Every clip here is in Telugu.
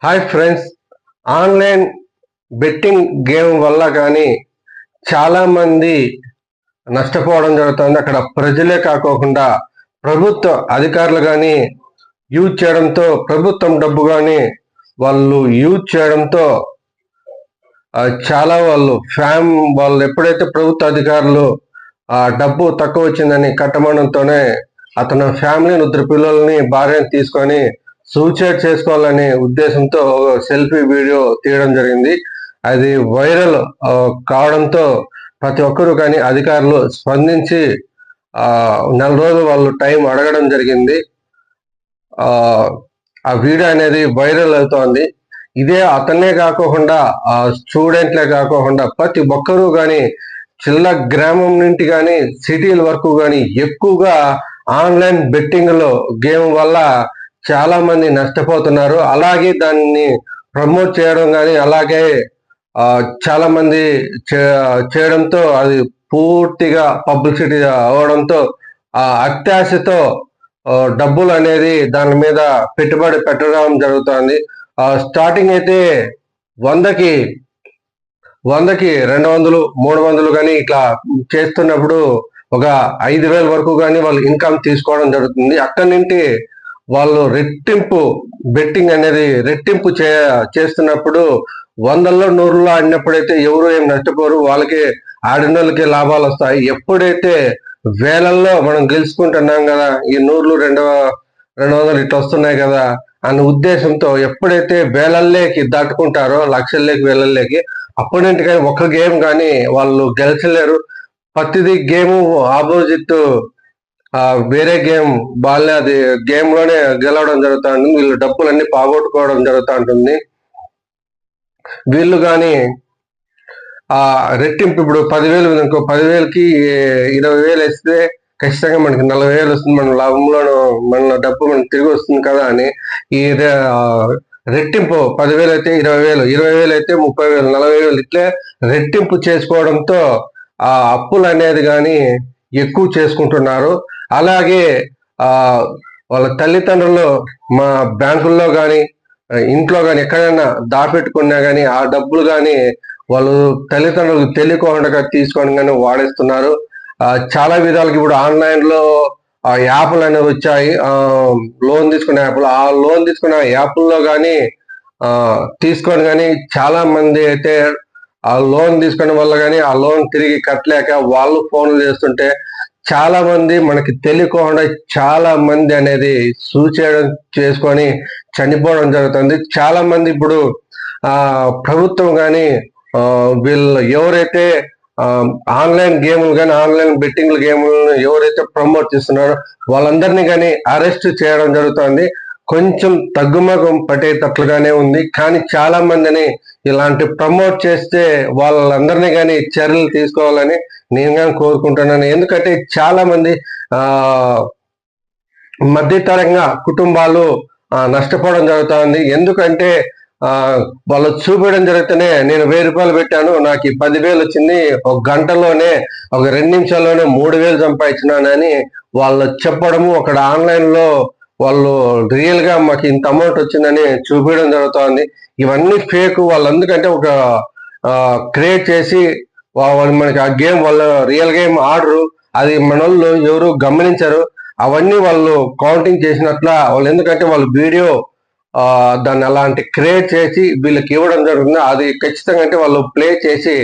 Hi friends, online betting game వల్ల కానీ చాలామంది నష్టపోవడం జరుగుతుంది. అక్కడ ప్రజలే కాకోకుండా ప్రభుత్వ అధికారులు కానీ యూజ్ చేయడంతో, ప్రభుత్వం డబ్బు కానీ వాళ్ళు యూజ్ చేయడంతో చాలా వాళ్ళు ఎప్పుడైతే ప్రభుత్వ అధికారులు డబ్బు తక్కువ వచ్చిందని కట్టమడంతోనే అతను ఫ్యామిలీని, ఇద్దరు పిల్లల్ని, భార్యను తీసుకొని సూసైడ్ చేసుకోవాలనే ఉద్దేశంతో సెల్ఫీ వీడియో తీయడం జరిగింది. అది వైరల్ కావడంతో ప్రతి ఒక్కరూ కానీ అధికారులు స్పందించి నెల రోజులు వాళ్ళు టైం అడగడం జరిగింది. ఆ వీడియో అనేది వైరల్ అవుతోంది. ఇదే అతన్నే కాకోకుండా స్టూడెంట్లే కాకోకుండా ప్రతి ఒక్కరూ కానీ చిన్న గ్రామం నుండి కానీ సిటీల వరకు కానీ ఎక్కువగా ఆన్లైన్ బెట్టింగ్ లో గేమ్ వల్ల చాలా మంది నష్టపోతున్నారు. అలాగే దాన్ని ప్రమోట్ చేయడం కానీ అలాగే చాలా మంది చేయడంతో అది పూర్తిగా పబ్లిసిటీ అవడంతో అత్యాశతో డబ్బులు అనేది దాని మీద పెట్టుబడి పెట్టడం జరుగుతుంది. స్టార్టింగ్ అయితే 100కి 200, 300 కానీ ఇట్లా చేస్తున్నప్పుడు ఒక 5,000 వరకు కానీ వాళ్ళు ఇన్కమ్ తీసుకోవడం జరుగుతుంది. అక్కడి నుండి వాళ్ళు రెట్టింపు బెట్టింగ్ అనేది రెట్టింపు చేస్తున్నప్పుడు 100లో 100లో ఆడినప్పుడైతే ఎవరు ఏం నష్టపోరు, వాళ్ళకి ఆడిన వాళ్ళకి లాభాలు వస్తాయి. ఎప్పుడైతే వేలల్లో మనం గెలుచుకుంటున్నాం కదా, ఈ 100, 200 ఇట్లా వస్తున్నాయి కదా అనే ఉద్దేశంతో ఎప్పుడైతే వేలల్లోకి దాటుకుంటారో, లక్షల్లోకి, వేలల్లోకి, అప్పటి నుండి కానీ ఒక్క గేమ్ కానీ వాళ్ళు గెలిచలేరు. ప్రతిదీ గేమ్ ఆపోజిట్ వేరే గేమ్ వాళ్ళే అది గేమ్ లోనే గెలవడం జరుగుతూ ఉంటుంది. వీళ్ళు డబ్బులన్నీ పోగొట్టుకోవడం జరుగుతూ ఉంటుంది. వీళ్ళు కానీ రెట్టింపు ఇప్పుడు 10,000 అనుకో, 10,000కి 20,000 వేస్తే ఖచ్చితంగా మనకి 40,000 వస్తుంది, మన లాభంలో మన డబ్బు మనకి తిరిగి వస్తుంది కదా అని ఈ రెట్టింపు 10,000 అయితే 20,000, 20,000 అయితే 30,000, 40,000 ఇట్లే రెట్టింపు చేసుకోవడంతో ఆ అప్పులు అనేది కానీ ఎక్కువ చేసుకుంటున్నారు. అలాగే వాళ్ళ తల్లిదండ్రులు మా బ్యాంకుల్లో కానీ ఇంట్లో కానీ ఎక్కడైనా దాపెట్టుకున్నా కానీ ఆ డబ్బులు కానీ వాళ్ళు తల్లిదండ్రులకు తెలియకుండా తీసుకొని కానీ వాడేస్తున్నారు. చాలా విధాలకి ఇప్పుడు ఆన్లైన్లో యాప్లు అనేవి వచ్చాయి, లోన్ తీసుకునే యాప్లు. ఆ లోన్ తీసుకునే యాప్ల్లో కానీ తీసుకొని కానీ చాలా మంది అయితే ఆ లోన్ తీసుకోవడం వల్ల కానీ ఆ లోన్ తిరిగి కట్టలేక వాళ్ళు ఫోన్లు చేస్తుంటే చాలా మంది మనకి తెలియకుండా చాలా మంది అనేది సూసైడ్ చేసుకొని చనిపోవడం జరుగుతుంది. చాలా మంది ఇప్పుడు ప్రభుత్వం కానీ వీళ్ళు ఎవరైతే ఆన్లైన్ గేములు కానీ ఆన్లైన్ బెట్టింగ్ గేములను ఎవరైతే ప్రమోట్ చేస్తున్నారో వాళ్ళందరినీ కానీ అరెస్ట్ చేయడం జరుగుతుంది. కొంచెం తగ్గుముఖం పట్టేటట్లుగానే ఉంది. కానీ చాలా మందిని ఇలాంటి ప్రమోట్ చేస్తే వాళ్ళందరినీ కానీ చర్యలు తీసుకోవాలని నేను కానీ కోరుకుంటున్నాను. ఎందుకంటే చాలా మంది మధ్యతరంగా కుటుంబాలు నష్టపోవడం జరుగుతుంది. ఎందుకంటే వాళ్ళు చూపించడం జరిగితేనే నేను 1,000 రూపాయలు పెట్టాను, నాకు 10,000 వచ్చింది, ఒక గంటలోనే, ఒక 2 నిమిషాల్లోనే 3,000 సంపాదించినానని వాళ్ళు చెప్పడము, అక్కడ ఆన్లైన్లో వాళ్ళు రియల్ గా మాకు ఇంత అమౌంట్ వచ్చిందని చూపించడం జరుగుతుంది. ఇవన్నీ ఫేక్. వాళ్ళు ఎందుకంటే ఒక క్రియేట్ చేసి వాళ్ళు మనకి ఆ గేమ్ వాళ్ళ రియల్ గేమ్ ఆడరు, అది మన వాళ్ళు ఎవరు గమనించరు. అవన్నీ వాళ్ళు కౌంటింగ్ చేసినట్ల వాళ్ళు, ఎందుకంటే వాళ్ళు వీడియో దాన్ని అలాంటి క్రియేట్ చేసి వీళ్ళకి ఇవ్వడం జరుగుతుంది. అది ఖచ్చితంగా అంటే వాళ్ళు ప్లే చేసి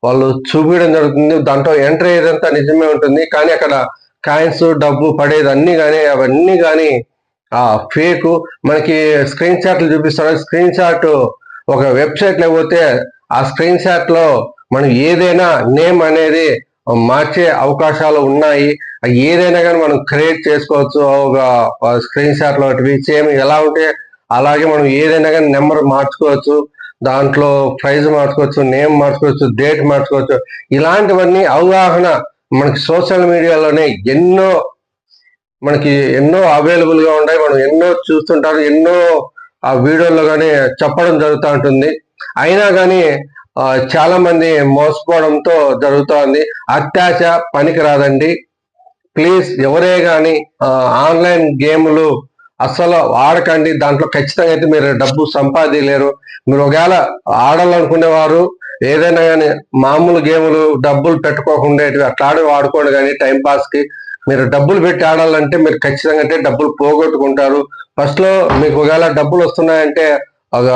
వాళ్ళు చూపించడం జరుగుతుంది. దాంట్లో ఎంటర్ అయ్యేదంతా నిజమే ఉంటుంది, కానీ అక్కడ కాయిన్స్, డబ్బు పడేది అన్ని కానీ అవన్నీ కానీ ఫేక్. మనకి స్క్రీన్ షాట్లు చూపిస్తారు. స్క్రీన్ షాట్ ఒక వెబ్సైట్ లేకపోతే ఆ స్క్రీన్ షాట్ లో మనం ఏదైనా నేమ్ అనేది మార్చే అవకాశాలు ఉన్నాయి. ఏదైనా కానీ మనం క్రియేట్ చేసుకోవచ్చు. ఒక స్క్రీన్ షాట్ లో సేమ్ ఎలా ఉంటే అలాగే మనం ఏదైనా కానీ నెంబర్ మార్చుకోవచ్చు, దాంట్లో ప్రైజ్ మార్చుకోవచ్చు, నేమ్ మార్చుకోవచ్చు, డేట్ మార్చుకోవచ్చు. ఇలాంటివన్నీ అవగాహన మనకి సోషల్ మీడియాలోనే ఎన్నో అవైలబుల్ గా ఉన్నాయి. మనం ఎన్నో చూస్తుంటారు, ఎన్నో ఆ వీడియోలో కానీ చెప్పడం జరుగుతూ ఉంటుంది. అయినా కానీ చాలా మంది మోసపోవడంతో జరుగుతోంది. అత్యాశ పనికి రాదండి. ప్లీజ్ ఎవరే కానీ ఆన్లైన్ గేములు అస్సలు ఆడకండి. దాంట్లో ఖచ్చితంగా అయితే మీరు డబ్బు సంపాదించలేరు. మీరు ఒకవేళ ఆడాలనుకునేవారు ఏదైనా కానీ మామూలు గేములు డబ్బులు పెట్టుకోకుండా అట్లా ఆడుకోండి, కానీ టైం పాస్ కి మీరు డబ్బులు పెట్టి ఆడాలంటే మీరు ఖచ్చితంగా అంటే డబ్బులు పోగొట్టుకుంటారు. ఫస్ట్ లో మీకు ఒకవేళ డబ్బులు వస్తున్నాయంటే ఒక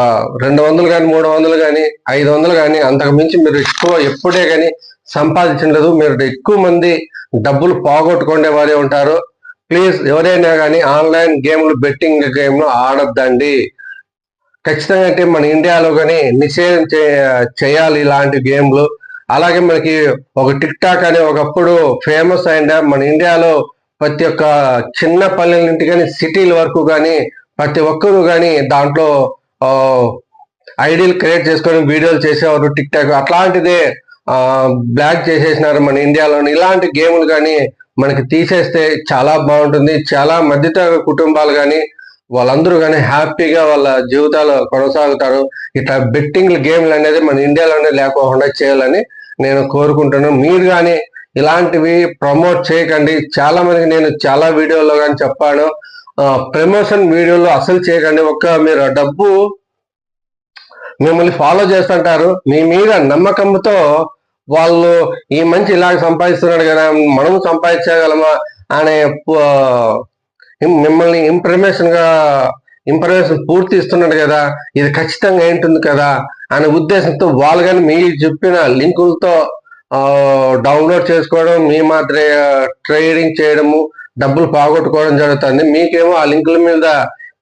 200 కానీ 300 కానీ 500 కానీ అంతకు మించి మీరు ఎక్కువ ఎప్పుడే కానీ సంపాదించలేదు. మీరు ఎక్కువ మంది డబ్బులు పోగొట్టుకునే వారే ఉంటారు. ప్లీజ్ ఎవరైనా కానీ ఆన్లైన్ గేమ్లు బెట్టింగ్ గేమ్లు ఆడొద్దండి. ఖచ్చితంగా అంటే మన ఇండియాలో కానీ నిషేధం చేయాలి ఇలాంటి గేమ్లు. అలాగే మనకి ఒక టిక్ టాక్ అనే ఒకప్పుడు ఫేమస్ అయిందా మన ఇండియాలో. ప్రతి ఒక్క చిన్న పల్లెల నుండి కానీ సిటీల వరకు కానీ ప్రతి ఒక్కరు కానీ దాంట్లో ఐడీలు క్రియేట్ చేసుకొని వీడియోలు చేసేవారు టిక్ టాక్. అట్లాంటిదే బ్లాక్ చేసేసినారు మన ఇండియాలోని. ఇలాంటి గేములు కానీ మనకి తీసేస్తే చాలా బాగుంటుంది. చాలా మధ్యతరగతి కుటుంబాలు కానీ వాళ్ళందరూ కానీ హ్యాపీగా వాళ్ళ జీవితాలు కొనసాగుతారు. ఇట్లా బెట్టింగ్ గేమ్లు అనేది మన ఇండియాలోనే లేకోకుండా చేయాలని నేను కోరుకుంటున్నాను. మీరు కానీ ఇలాంటివి ప్రమోట్ చేయకండి. చాలా మందికి నేను చాలా వీడియోల్లో కానీ చెప్పాను, ప్రమోషన్ వీడియోలు అసలు చేయకండి. మీరు డబ్బు మిమ్మల్ని ఫాలో చేస్తుంటారు, మీ మీద నమ్మకంతో వాళ్ళు ఈ మంచి ఇలాగ సంపాదిస్తున్నాడు కదా మనము సంపాదించగలమా అనే మిమ్మల్ని ఇంప్రమేషన్ పూర్తి ఇస్తున్నాడు కదా, ఇది ఖచ్చితంగా ఏంటుంది కదా అనే ఉద్దేశంతో వాళ్ళు కానీ మీ చెప్పిన లింకులతో డౌన్లోడ్ చేసుకోవడం, మీ మాత్రమే ట్రేడింగ్ చేయడము, డబ్బులు పోగొట్టుకోవడం జరుగుతుంది. మీకేమో ఆ లింకుల మీద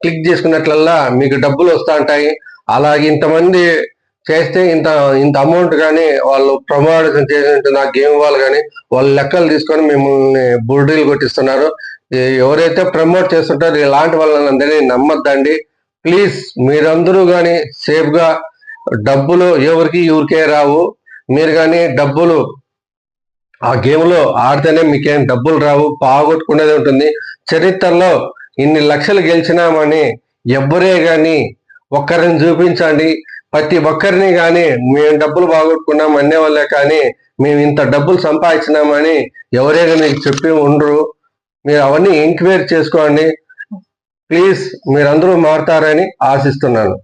క్లిక్ చేసుకున్నట్లల్లా మీకు డబ్బులు వస్తూ ఉంటాయి. అలాగే ఇంతమంది చేస్తే ఇంత అమౌంట్ కానీ వాళ్ళు ప్రమోషన్ చేసినట్టు నా గేమ్ వాళ్ళు కానీ వాళ్ళు లెక్కలు తీసుకొని మిమ్మల్ని బుర్డీలు కొట్టిస్తున్నారు. ఎవరైతే ప్రమోట్ చేస్తుంటారో ఇలాంటి వాళ్ళని అందరినీ నమ్మద్దండి. ప్లీజ్ మీరందరూ కానీ సేఫ్గా డబ్బులు ఎవరికే రావు. మీరు కానీ డబ్బులు ఆ గేమ్లో ఆడితేనే మీకేం డబ్బులు రావు, పోగొట్టుకునేది ఉంటుంది. చరిత్రలో ఇన్ని లక్షలు గెలిచినామని ఎవ్వరే కానీ ఒక్కరిని చూపించండి. ప్రతి ఒక్కరిని కానీ మేము డబ్బులు పోగొట్టుకున్నాం అనే వాళ్ళే కానీ మేము ఇంత డబ్బులు సంపాదించినామని ఎవరైనా మీకు చెప్పి ఉండరు. మీరు అవన్నీ ఎంక్వైరీ చేసుకోండి. ప్లీజ్ మీరందరూ మారుతారని ఆశిస్తున్నాను.